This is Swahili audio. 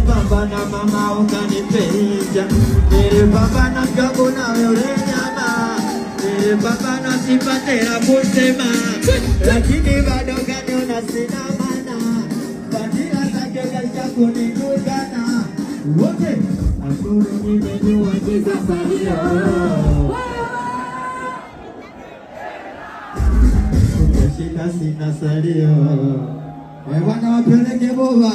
Baba na mama ukanipenda, baba na gabu na urenyama, baba na sipatera kusema, lakini bado kaniona sina maana, badila zake kaisha kunitukana. Wote akuru nimejua kisa salio, ukishika sina salio, wana wapeleke boba.